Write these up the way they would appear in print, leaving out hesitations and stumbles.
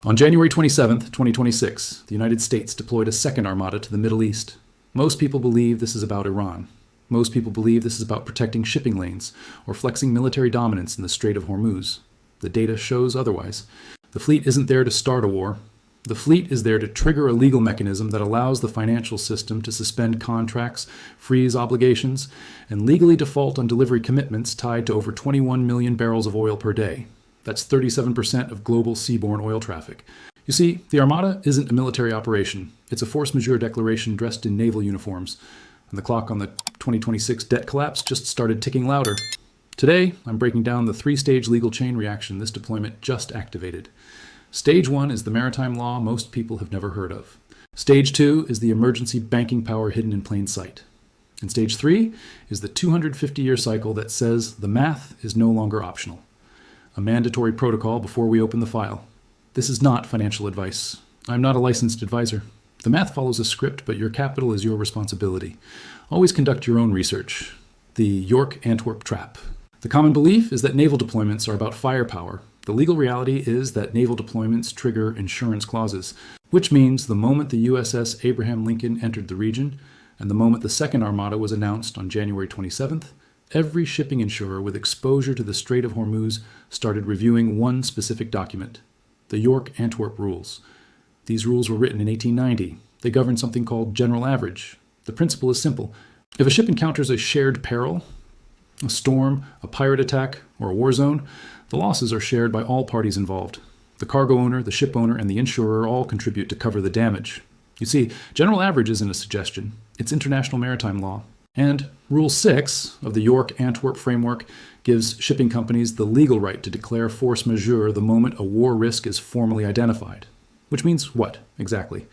On January 27, 2026, the United States deployed a second armada to the Middle East. Most people believe this is about Iran. Most people believe this is about protecting shipping lanes or flexing military dominance in the Strait of Hormuz. The data shows otherwise. The fleet isn't there to start a war. The fleet is there to trigger a legal mechanism that allows the financial system to suspend contracts, freeze obligations, and legally default on delivery commitments tied to over 21 million barrels of oil per day. That's 37% of global seaborne oil traffic. You see, the Armada isn't a military operation. It's a force majeure declaration dressed in naval uniforms. And the clock on the 2026 debt collapse just started ticking louder. Today, I'm breaking down the three-stage legal chain reaction this deployment just activated. Stage 1 is the maritime law most people have never heard of. Stage 2 is the emergency banking power hidden in plain sight. And Stage 3 is the 250-year cycle that says the math is no longer optional. A mandatory protocol before we open the file. This is not financial advice. I'm not a licensed advisor. The math follows a script, but your capital is your responsibility. Always conduct your own research. The York-Antwerp trap. The common belief is that naval deployments are about firepower. The legal reality is that naval deployments trigger insurance clauses, which means the moment the USS Abraham Lincoln entered the region and the moment the second armada was announced on January 27th, every shipping insurer with exposure to the Strait of Hormuz started reviewing one specific document, the York-Antwerp Rules. These rules were written in 1890. They govern something called general average. The principle is simple. If a ship encounters a shared peril, a storm, a pirate attack, or a war zone, the losses are shared by all parties involved. The cargo owner, the ship owner, and the insurer all contribute to cover the damage. You see, general average isn't a suggestion. It's international maritime law. And Rule 6 of the York-Antwerp framework gives shipping companies the legal right to declare force majeure the moment a war risk is formally identified. Which means what, exactly?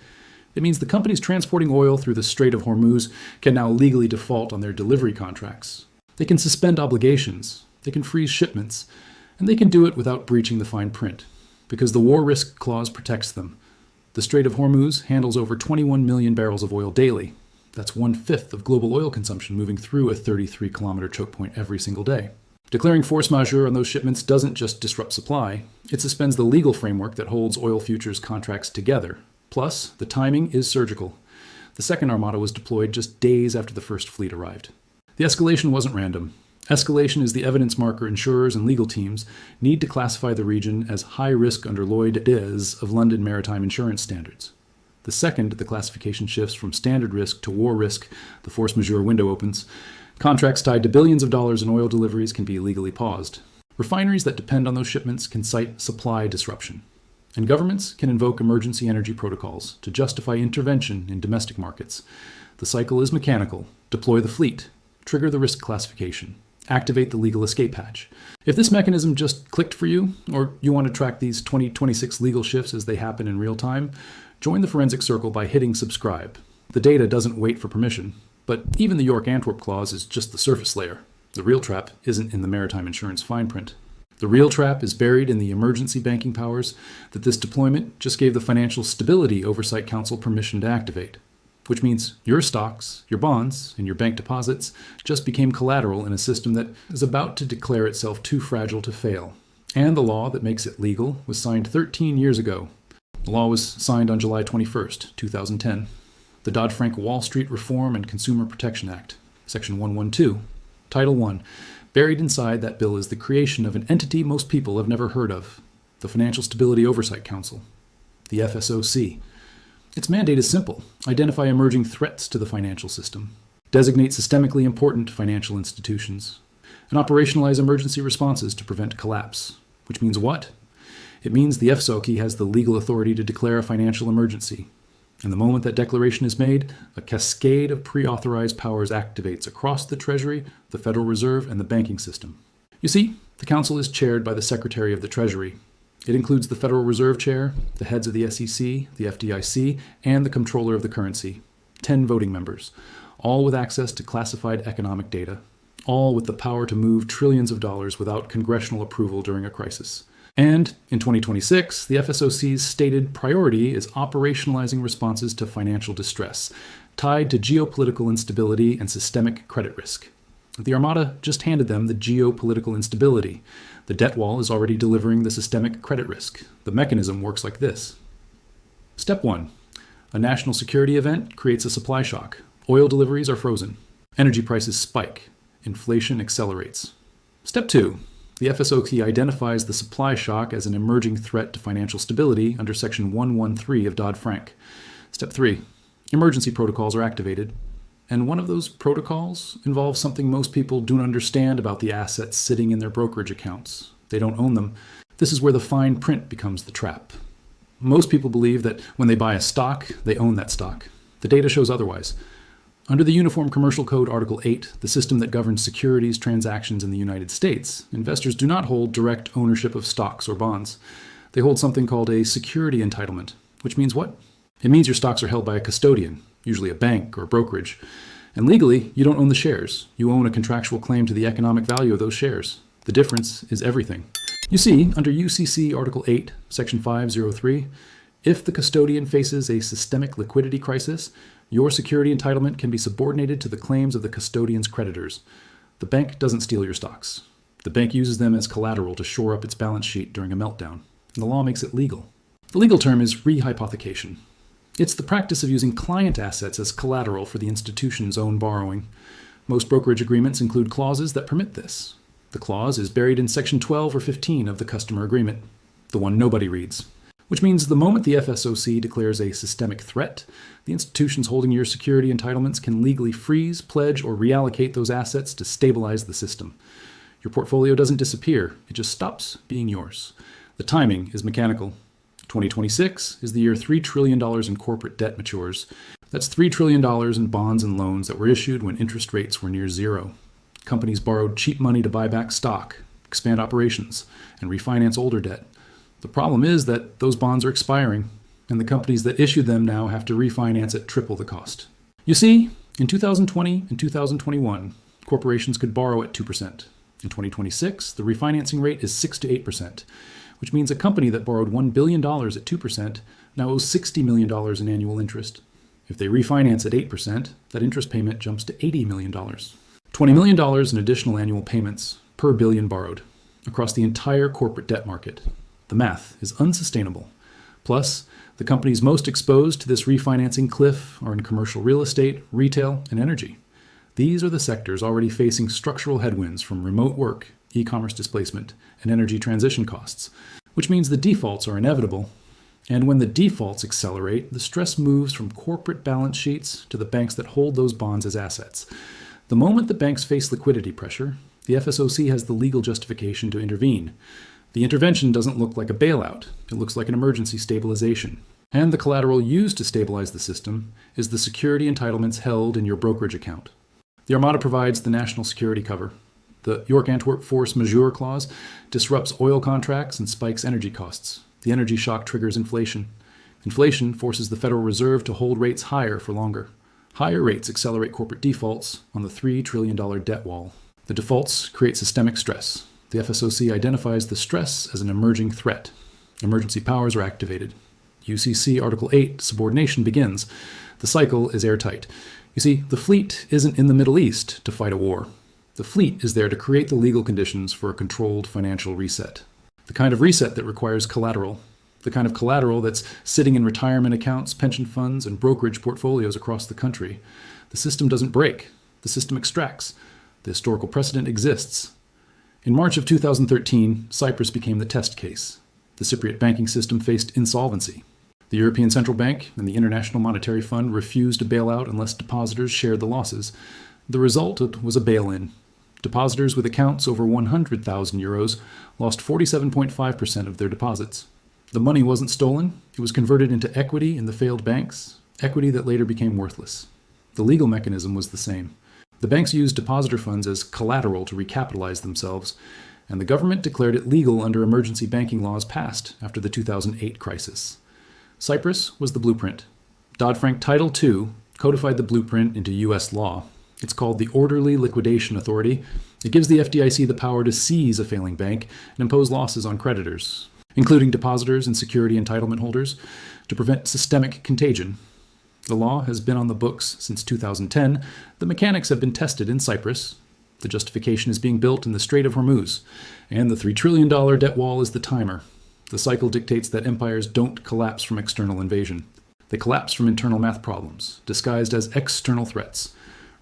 It means the companies transporting oil through the Strait of Hormuz can now legally default on their delivery contracts. They can suspend obligations, they can freeze shipments, and they can do it without breaching the fine print, because the war risk clause protects them. The Strait of Hormuz handles over 21 million barrels of oil daily. That's 1/5 of global oil consumption moving through a 33-kilometer choke point every single day. Declaring force majeure on those shipments doesn't just disrupt supply, it suspends the legal framework that holds oil futures contracts together. Plus, the timing is surgical. The second armada was deployed just days after the first fleet arrived. The escalation wasn't random. Escalation is the evidence marker insurers and legal teams need to classify the region as high risk under Lloyd of London Maritime Insurance Standards. The second the classification shifts from standard risk to war risk, the force majeure window opens. Contracts tied to billions of dollars in oil deliveries can be illegally paused. Refineries that depend on those shipments can cite supply disruption. And governments can invoke emergency energy protocols to justify intervention in domestic markets. The cycle is mechanical. Deploy the fleet. Trigger the risk classification. Activate the legal escape hatch. If this mechanism just clicked for you, or you want to track these 2026 legal shifts as they happen in real time, join the Forensic Circle by hitting subscribe. The data doesn't wait for permission, but even the York-Antwerp clause is just the surface layer. The real trap isn't in the maritime insurance fine print. The real trap is buried in the emergency banking powers that this deployment just gave the Financial Stability Oversight Council permission to activate. Which means your stocks, your bonds, and your bank deposits just became collateral in a system that is about to declare itself too fragile to fail. And the law that makes it legal was signed 13 years ago. The law was signed on July 21st, 2010. The Dodd-Frank Wall Street Reform and Consumer Protection Act, Section 112, Title 1. Buried inside that bill is the creation of an entity most people have never heard of, the Financial Stability Oversight Council, the FSOC. Its mandate is simple: identify emerging threats to the financial system, designate systemically important financial institutions, and operationalize emergency responses to prevent collapse. Which means what? It means the FSOC has the legal authority to declare a financial emergency. And the moment that declaration is made, a cascade of pre-authorized powers activates across the Treasury, the Federal Reserve, and the banking system. You see, the Council is chaired by the Secretary of the Treasury. It includes the Federal Reserve Chair, the heads of the SEC, the FDIC, and the Comptroller of the Currency. 10 voting members, all with access to classified economic data, all with the power to move trillions of dollars without congressional approval during a crisis. And in 2026, the FSOC's stated priority is operationalizing responses to financial distress, tied to geopolitical instability and systemic credit risk. The armada just handed them the geopolitical instability. The debt wall is already delivering the systemic credit risk. The mechanism works like this. Step 1. A national security event creates a supply shock. Oil deliveries are frozen. Energy prices spike. Inflation accelerates. Step 2. The FSOC identifies the supply shock as an emerging threat to financial stability under Section 113 of Dodd-Frank. Step 3. Emergency protocols are activated. And one of those protocols involves something most people don't understand about the assets sitting in their brokerage accounts. They don't own them. This is where the fine print becomes the trap. Most people believe that when they buy a stock, they own that stock. The data shows otherwise. Under the Uniform Commercial Code Article 8, the system that governs securities transactions in the United States, investors do not hold direct ownership of stocks or bonds. They hold something called a security entitlement, which means what? It means your stocks are held by a custodian, usually a bank or a brokerage. And legally, you don't own the shares. You own a contractual claim to the economic value of those shares. The difference is everything. You see, under UCC Article 8, Section 503, if the custodian faces a systemic liquidity crisis, your security entitlement can be subordinated to the claims of the custodian's creditors. The bank doesn't steal your stocks. The bank uses them as collateral to shore up its balance sheet during a meltdown. And the law makes it legal. The legal term is rehypothecation. It's the practice of using client assets as collateral for the institution's own borrowing. Most brokerage agreements include clauses that permit this. The clause is buried in Section 12 or 15 of the customer agreement, the one nobody reads. Which means the moment the FSOC declares a systemic threat, the institutions holding your security entitlements can legally freeze, pledge, or reallocate those assets to stabilize the system. Your portfolio doesn't disappear, it just stops being yours. The timing is mechanical. 2026 is the year $3 trillion in corporate debt matures. That's $3 trillion in bonds and loans that were issued when interest rates were near zero. Companies borrowed cheap money to buy back stock, expand operations, and refinance older debt. The problem is that those bonds are expiring, and the companies that issued them now have to refinance at triple the cost. You see, in 2020 and 2021, corporations could borrow at 2%. In 2026, the refinancing rate is 6 to 8%, which means a company that borrowed $1 billion at 2% now owes $60 million in annual interest. If they refinance at 8%, that interest payment jumps to $80 million. $20 million in additional annual payments per billion borrowed across the entire corporate debt market. The math is unsustainable. Plus, the companies most exposed to this refinancing cliff are in commercial real estate, retail, and energy. These are the sectors already facing structural headwinds from remote work, e-commerce displacement, and energy transition costs, which means the defaults are inevitable. And when the defaults accelerate, the stress moves from corporate balance sheets to the banks that hold those bonds as assets. The moment the banks face liquidity pressure, the FSOC has the legal justification to intervene. The intervention doesn't look like a bailout. It looks like an emergency stabilization. And the collateral used to stabilize the system is the security entitlements held in your brokerage account. The Armada provides the national security cover. The York-Antwerp Force Majeure clause disrupts oil contracts and spikes energy costs. The energy shock triggers inflation. Inflation forces the Federal Reserve to hold rates higher for longer. Higher rates accelerate corporate defaults on the $3 trillion debt wall. The defaults create systemic stress. The FSOC identifies the stress as an emerging threat. Emergency powers are activated. UCC Article 8, subordination begins. The cycle is airtight. You see, the fleet isn't in the Middle East to fight a war. The fleet is there to create the legal conditions for a controlled financial reset. The kind of reset that requires collateral. The kind of collateral that's sitting in retirement accounts, pension funds, and brokerage portfolios across the country. The system doesn't break. The system extracts. The historical precedent exists. In March of 2013, Cyprus became the test case. The Cypriot banking system faced insolvency. The European Central Bank and the International Monetary Fund refused to bail out unless depositors shared the losses. The result was a bail-in. Depositors with accounts over 100,000 euros lost 47.5% of their deposits. The money wasn't stolen. It was converted into equity in the failed banks, equity that later became worthless. The legal mechanism was the same. The banks used depositor funds as collateral to recapitalize themselves, and the government declared it legal under emergency banking laws passed after the 2008 crisis. Cyprus was the blueprint. Dodd-Frank Title II codified the blueprint into U.S. law. It's called the Orderly Liquidation Authority. It gives the FDIC the power to seize a failing bank and impose losses on creditors, including depositors and security entitlement holders, to prevent systemic contagion. The law has been on the books since 2010. The mechanics have been tested in Cyprus. The justification is being built in the Strait of Hormuz, and the $3 trillion debt wall is the timer. The cycle dictates that empires don't collapse from external invasion. They collapse from internal math problems, disguised as external threats.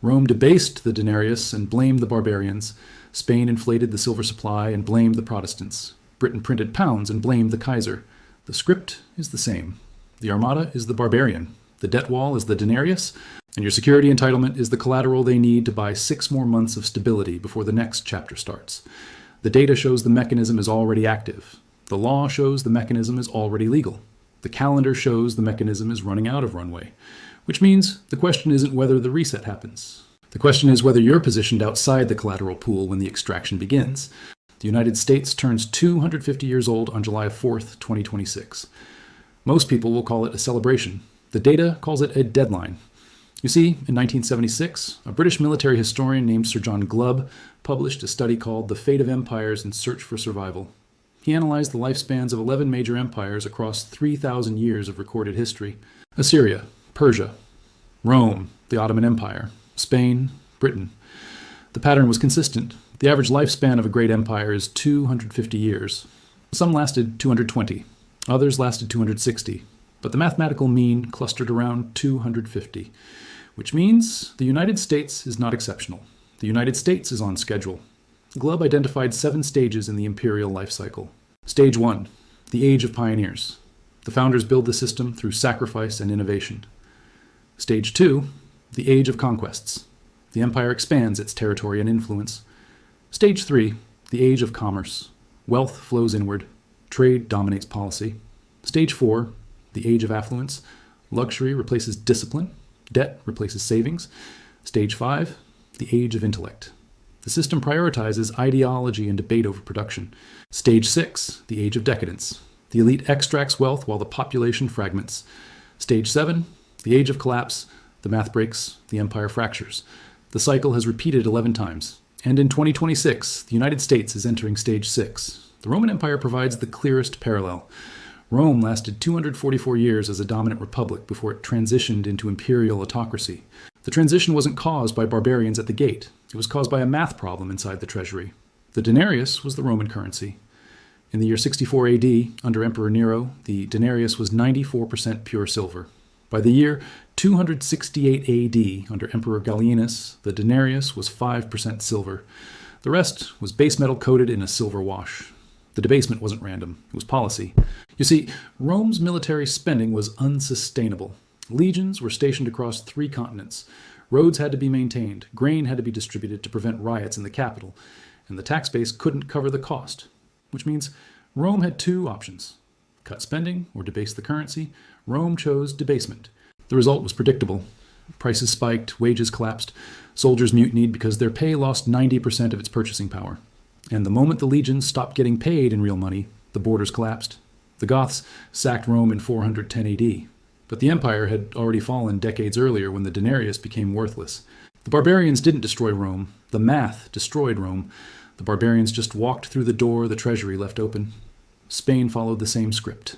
Rome debased the denarius and blamed the barbarians. Spain inflated the silver supply and blamed the Protestants. Britain printed pounds and blamed the Kaiser. The script is the same. The armada is the barbarian. The debt wall is the denarius, and your security entitlement is the collateral they need to buy 6 more months of stability before the next chapter starts. The data shows the mechanism is already active. The law shows the mechanism is already legal. The calendar shows the mechanism is running out of runway, which means the question isn't whether the reset happens. The question is whether you're positioned outside the collateral pool when the extraction begins. The United States turns 250 years old on July 4th, 2026. Most people will call it a celebration. The data calls it a deadline. You see, in 1976, a British military historian named Sir John Glubb published a study called The Fate of Empires in Search for Survival. He analyzed the lifespans of 11 major empires across 3,000 years of recorded history. Assyria, Persia, Rome, the Ottoman Empire, Spain, Britain. The pattern was consistent. The average lifespan of a great empire is 250 years. Some lasted 220, others lasted 260, but the mathematical mean clustered around 250, which means the United States is not exceptional. The United States is on schedule. Glubb identified 7 stages in the imperial life cycle. Stage 1, the age of pioneers. The founders build the system through sacrifice and innovation. Stage 2, the age of conquests. The empire expands its territory and influence. Stage 3, the age of commerce. Wealth flows inward. Trade dominates policy. Stage 4, the age of affluence. Luxury replaces discipline. Debt replaces savings. Stage 5, the age of intellect. The system prioritizes ideology and debate over production. Stage 6, the age of decadence. The elite extracts wealth while the population fragments. Stage 7, the age of collapse. The math breaks, the empire fractures. The cycle has repeated 11 times. And in 2026, the United States is entering stage 6. The Roman Empire provides the clearest parallel. Rome lasted 244 years as a dominant republic before it transitioned into imperial autocracy. The transition wasn't caused by barbarians at the gate. It was caused by a math problem inside the treasury. The denarius was the Roman currency. In the year 64 AD, under Emperor Nero, the denarius was 94% pure silver. By the year 268 AD, under Emperor Gallienus, the denarius was 5% silver. The rest was base metal coated in a silver wash. The debasement wasn't random, it was policy. You see, Rome's military spending was unsustainable. Legions were stationed across 3 continents. Roads had to be maintained, grain had to be distributed to prevent riots in the capital, and the tax base couldn't cover the cost. Which means Rome had 2 options: cut spending or debase the currency. Rome chose debasement. The result was predictable. Prices spiked, wages collapsed, soldiers mutinied because their pay lost 90% of its purchasing power. And the moment the legions stopped getting paid in real money, the borders collapsed. The Goths sacked Rome in 410 AD. But the empire had already fallen decades earlier when the denarius became worthless. The barbarians didn't destroy Rome. The math destroyed Rome. The barbarians just walked through the door the treasury left open. Spain followed the same script.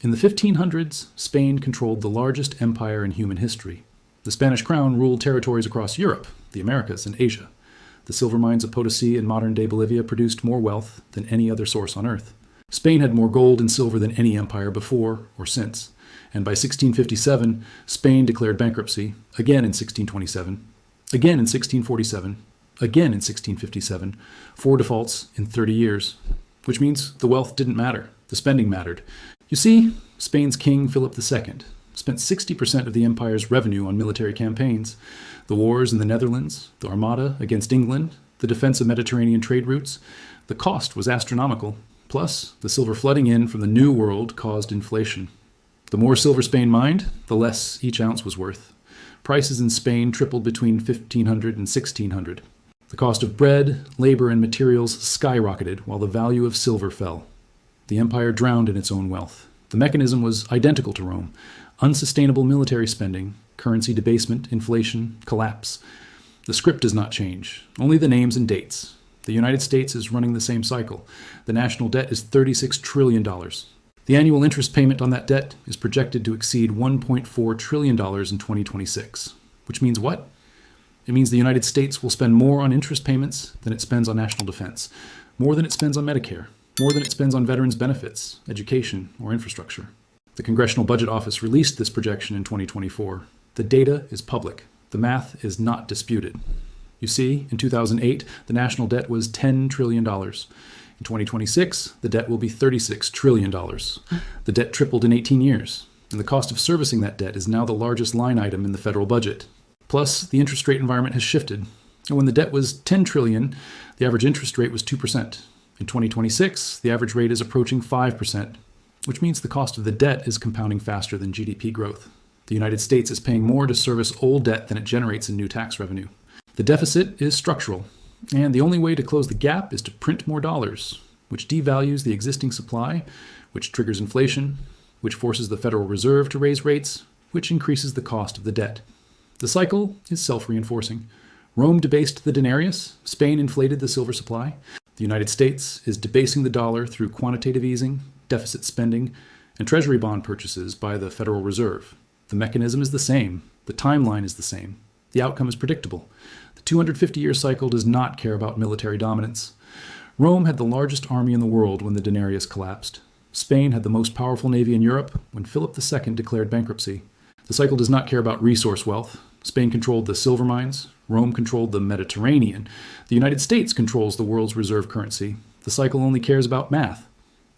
In the 1500s, Spain controlled the largest empire in human history. The Spanish crown ruled territories across Europe, the Americas, and Asia. The silver mines of Potosi and modern-day Bolivia produced more wealth than any other source on earth. Spain had more gold and silver than any empire before or since. And by 1657, Spain declared bankruptcy, again in 1627, again in 1647, again in 1657, 4 defaults in 30 years. Which means the wealth didn't matter, the spending mattered. You see, Spain's King Philip II spent 60% of the empire's revenue on military campaigns. The wars in the Netherlands, the armada against England, the defense of Mediterranean trade routes. The cost was astronomical. Plus, the silver flooding in from the New World caused inflation. The more silver Spain mined, the less each ounce was worth. Prices in Spain tripled between 1500 and 1600. The cost of bread, labor, and materials skyrocketed while the value of silver fell. The empire drowned in its own wealth. The mechanism was identical to Rome: unsustainable military spending, currency debasement, inflation, collapse. The script does not change, only the names and dates. The United States is running the same cycle. The national debt is $36 trillion. The annual interest payment on that debt is projected to exceed $1.4 trillion in 2026. Which means what? It means the United States will spend more on interest payments than it spends on national defense, more than it spends on Medicare, more than it spends on veterans' benefits, education, or infrastructure. The Congressional Budget Office released this projection in 2024. The data is public. The math is not disputed. You see, in 2008, the national debt was $10 trillion. In 2026, the debt will be $36 trillion. The debt tripled in 18 years, and the cost of servicing that debt is now the largest line item in the federal budget. Plus, the interest rate environment has shifted. And when the debt was $10 trillion, the average interest rate was 2%. In 2026, the average rate is approaching 5%, which means the cost of the debt is compounding faster than GDP growth. The United States is paying more to service old debt than it generates in new tax revenue. The deficit is structural, and the only way to close the gap is to print more dollars, which devalues the existing supply, which triggers inflation, which forces the Federal Reserve to raise rates, which increases the cost of the debt. The cycle is self-reinforcing. Rome debased the denarius, Spain inflated the silver supply. The United States is debasing the dollar through quantitative easing, deficit spending, and treasury bond purchases by the Federal Reserve. The mechanism is the same. The timeline is the same. The outcome is predictable. The 250-year cycle does not care about military dominance. Rome had the largest army in the world when the denarius collapsed. Spain had the most powerful navy in Europe when Philip II declared bankruptcy. The cycle does not care about resource wealth. Spain controlled the silver mines. Rome controlled the Mediterranean. The United States controls the world's reserve currency. The cycle only cares about math.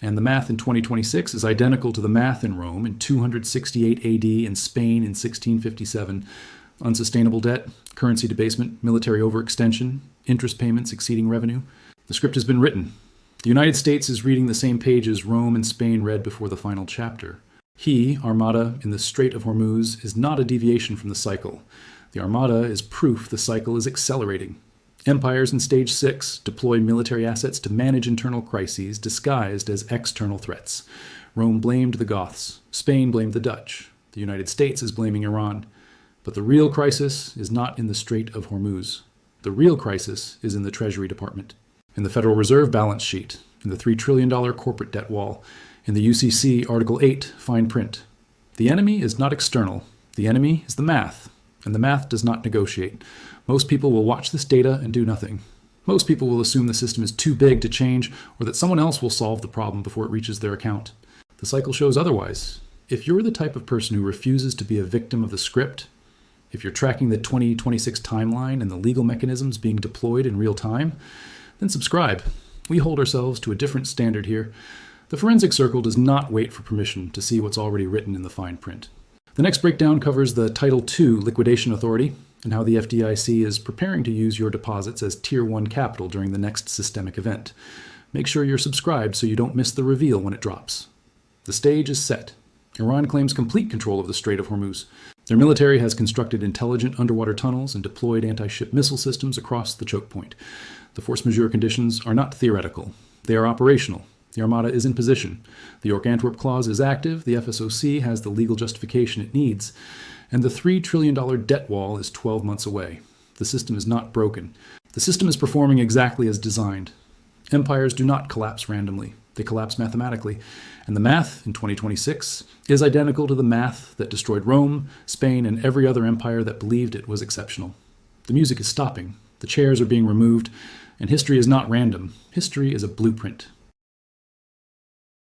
And the math in 2026 is identical to the math in Rome in 268 AD and Spain in 1657. Unsustainable debt, currency debasement, military overextension, interest payments exceeding revenue. The script has been written. The United States is reading the same page as Rome and Spain read before the final chapter. He, armada in the Strait of Hormuz, is not a deviation from the cycle. The armada is proof the cycle is accelerating. Empires in Stage 6 deploy military assets to manage internal crises disguised as external threats. Rome blamed the Goths. Spain blamed the Dutch. The United States is blaming Iran. But the real crisis is not in the Strait of Hormuz. The real crisis is in the Treasury Department, in the Federal Reserve balance sheet, in the $3 trillion corporate debt wall, in the UCC Article 8 fine print. The enemy is not external. The enemy is the math, and the math does not negotiate. Most people will watch this data and do nothing. Most people will assume the system is too big to change or that someone else will solve the problem before it reaches their account. The cycle shows otherwise. If you're the type of person who refuses to be a victim of the script, if you're tracking the 2026 timeline and the legal mechanisms being deployed in real time, then subscribe. We hold ourselves to a different standard here. The Forensic Circle does not wait for permission to see what's already written in the fine print. The next breakdown covers the Title II liquidation authority and how the FDIC is preparing to use your deposits as Tier 1 capital during the next systemic event. Make sure you're subscribed so you don't miss the reveal when it drops. The stage is set. Iran claims complete control of the Strait of Hormuz. Their military has constructed intelligent underwater tunnels and deployed anti-ship missile systems across the choke point. The force majeure conditions are not theoretical. They are operational. The armada is in position. The York-Antwerp clause is active. The FSOC has the legal justification it needs. And the $3 trillion debt wall is 12 months away. The system is not broken. The system is performing exactly as designed. Empires do not collapse randomly. They collapse mathematically. And the math in 2026 is identical to the math that destroyed Rome, Spain, and every other empire that believed it was exceptional. The music is stopping. The chairs are being removed. And history is not random. History is a blueprint.